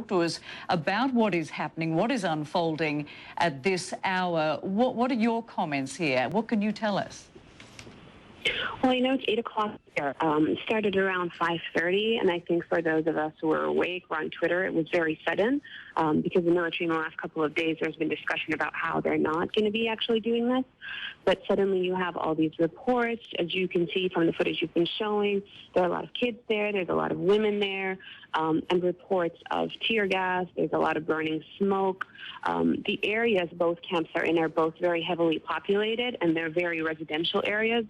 talk to us about what is happening, what is unfolding at this hour. What are your comments here? What can you tell us? Well, you know, it's 8 o'clock here. It started around 5:30, and I think for those of us who were awake or on Twitter, it was very sudden because the military in the last couple of days, there's been discussion about how they're not going to be actually doing this. But suddenly you have all these reports. As you can see from the footage you've been showing, there are a lot of kids there. There's a lot of women there, and reports of tear gas. There's a lot of burning smoke. The areas both camps are in are both very heavily populated, and they're very residential areas.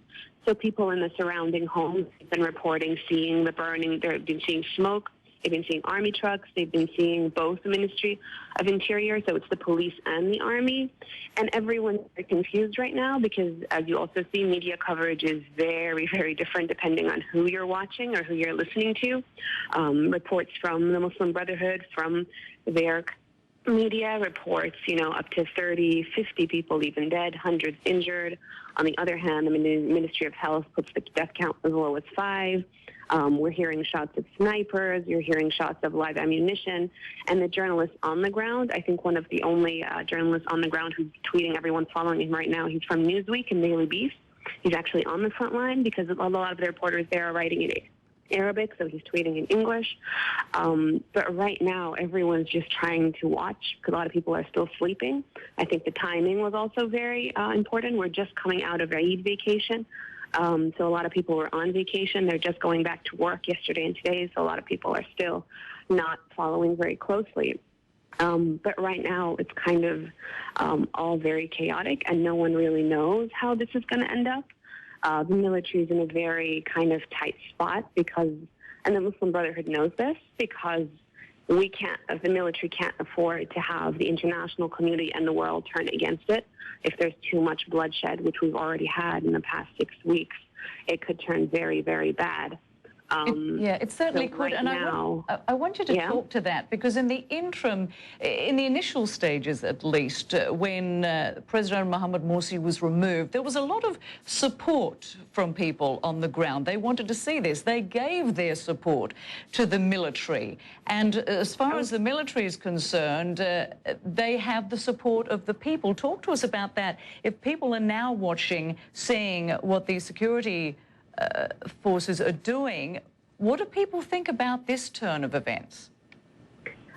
So people in the surrounding homes have been reporting seeing the burning. They've been seeing smoke. They've been seeing army trucks. They've been seeing both the Ministry of Interior, so it's the police and the army. And everyone's very confused right now because, as you also see, media coverage is very, very different depending on who you're watching or who you're listening to. Reports from the Muslim Brotherhood, from their media reports, you know, up to 30, 50 people even dead, hundreds injured. On the other hand, the Ministry of Health puts the death count as low as 5. We're hearing shots of snipers. You're hearing shots of live ammunition. And the journalist on the ground, I think one of the only journalists on the ground who's tweeting, everyone's following him right now, he's from Newsweek and Daily Beast. He's actually on the front line because a lot of the reporters there are writing in Arabic, so he's tweeting in English. But right now, everyone's just trying to watch because a lot of people are still sleeping. I think the timing was also very important. We're just coming out of Eid vacation. So a lot of people were on vacation. They're just going back to work yesterday and today, so a lot of people are still not following very closely. But right now, it's kind of all very chaotic, and no one really knows how this is going to end up. The military is in a very kind of tight spot because, and the Muslim Brotherhood knows this, because we can't, the military can't afford to have the international community and the world turn against it. If there's too much bloodshed, which we've already had in the past 6 weeks, it could turn very, very bad. It certainly could. Right and now, I want you to talk to that, because in the interim, in the initial stages at least, when President Mohamed Morsi was removed, there was a lot of support from people on the ground. They wanted to see this. They gave their support to the military. And as far as the military is concerned, they have the support of the people. Talk to us about that. If people are now watching, seeing what the security forces are doing, what do people think about this turn of events?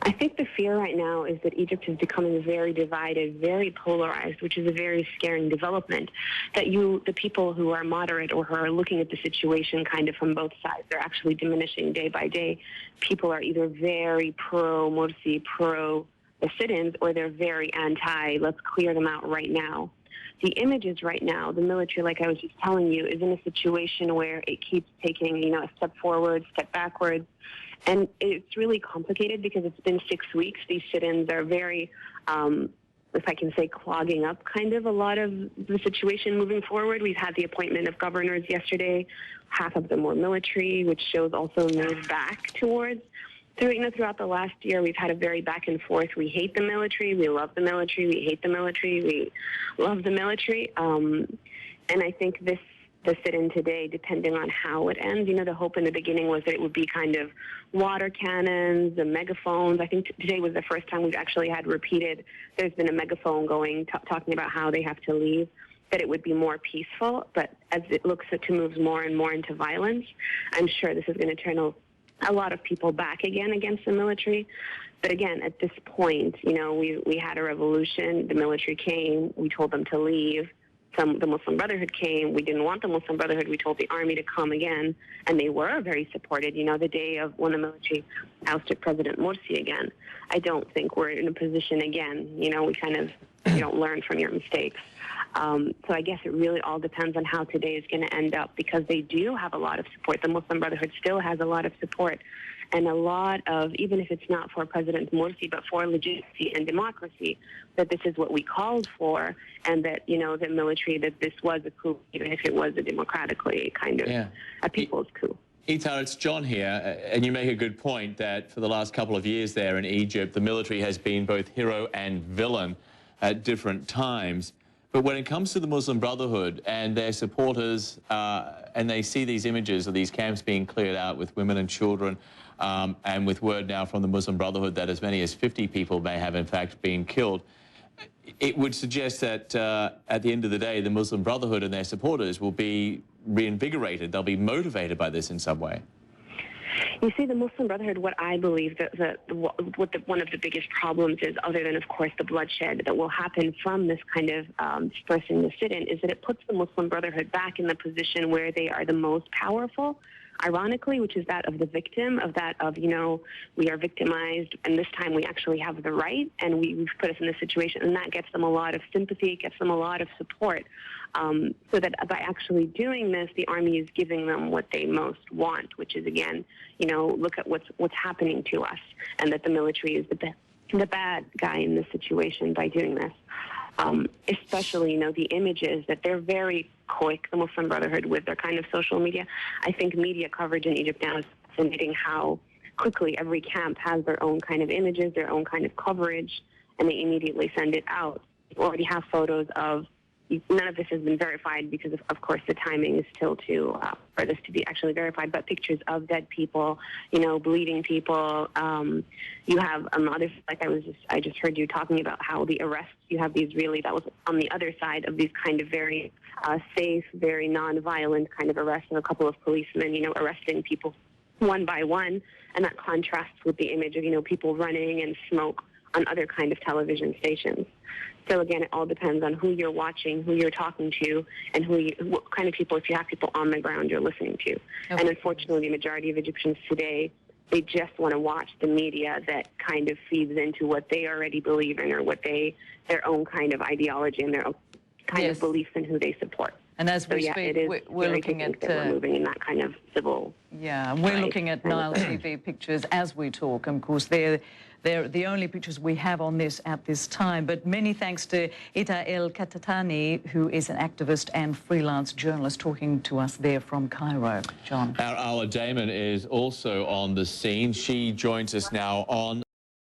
I think the fear right now is that Egypt is becoming very divided, very polarized, which is a very scaring development. That the people who are moderate or who are looking at the situation kind of from both sides, they're actually diminishing day by day. People are either very pro-Morsi, pro the sit-ins, or they're very anti, let's clear them out right now. The images right now, the military, like I was just telling you, is in a situation where it keeps taking, you know, a step forward, step backwards. And it's really complicated because it's been 6 weeks. These sit-ins are very, if I can say, clogging up kind of a lot of the situation moving forward. We've had the appointment of governors yesterday. Half of them were military, which shows also a move back towards. Throughout the last year, we've had a very back and forth. We hate the military. We love the military. We hate the military. We love the military. And I think the sit-in today, depending on how it ends, you know, the hope in the beginning was that it would be kind of water cannons, the megaphones. I think today was the first time we've actually had repeated, there's been a megaphone going, talking about how they have to leave, that it would be more peaceful. But as it looks to move more and more into violence, I'm sure this is going to turn a lot of people back again against the military. But again, at this point, you know, we had a revolution. The military came. We told them to leave. The Muslim Brotherhood came. We didn't want the Muslim Brotherhood. We told the army to come again. And they were very supported. You know, the day of when the military ousted President Morsi again, I don't think we're in a position again. You know, we kind of, you don't learn from your mistakes. So I guess it really all depends on how today is going to end up, because they do have a lot of support. The Muslim Brotherhood still has a lot of support, and a lot of, even if it's not for President Morsi, but for legitimacy and democracy, that this is what we called for, and that, you know, the military, that this was a coup, even if it was a democratically kind of a people's coup. Ethar, it's John here, and you make a good point that for the last couple of years there in Egypt, the military has been both hero and villain at different times. But when it comes to the Muslim Brotherhood and their supporters, and they see these images of these camps being cleared out with women and children, and with word now from the Muslim Brotherhood that as many as 50 people may have in fact been killed, it would suggest that at the end of the day, the Muslim Brotherhood and their supporters will be reinvigorated. They'll be motivated by this in some way. You see, the Muslim Brotherhood, what I believe one of the biggest problems is, other than, of course, the bloodshed that will happen from this kind of dispersing the sit-in, is that it puts the Muslim Brotherhood back in the position where they are the most powerful, ironically, which is that of the victim, you know, we are victimized, and this time we actually have the right, and we've put us in this situation, and that gets them a lot of sympathy, gets them a lot of support. So that by actually doing this, the army is giving them what they most want, which is, again, you know, look at what's happening to us, and that the military is the bad guy in this situation by doing this. Especially, you know, the images that they're very quick, the Muslim Brotherhood, with their kind of social media. I think media coverage in Egypt now is fascinating how quickly every camp has their own kind of images, their own kind of coverage, and they immediately send it out. You already have photos of, none of this has been verified because, of course, the timing is still for this to be actually verified, but pictures of dead people, you know, bleeding people. You have others, like I just heard you talking about how the arrests, you have these really, that was on the other side of these kind of very safe, very non-violent kind of arrests of a couple of policemen, you know, arresting people one by one, and that contrasts with the image of, you know, people running and smoke on other kind of television stations. So again, it all depends on who you're watching, who you're talking to, and what kind of people, if you have people on the ground, you're listening to. Okay. And unfortunately, the majority of Egyptians today, they just want to watch the media that kind of feeds into what they already believe in, or their own kind of ideology and their own kind of beliefs in who they support. And as we speak, we're looking at we're moving in that kind of civil. Yeah, we're looking at Nile TV pictures as we talk. Of course, they're the only pictures we have on this at this time. But many thanks to Ethar El-Katatney, who is an activist and freelance journalist, talking to us there from Cairo. John. Our Damon is also on the scene. She joins us now on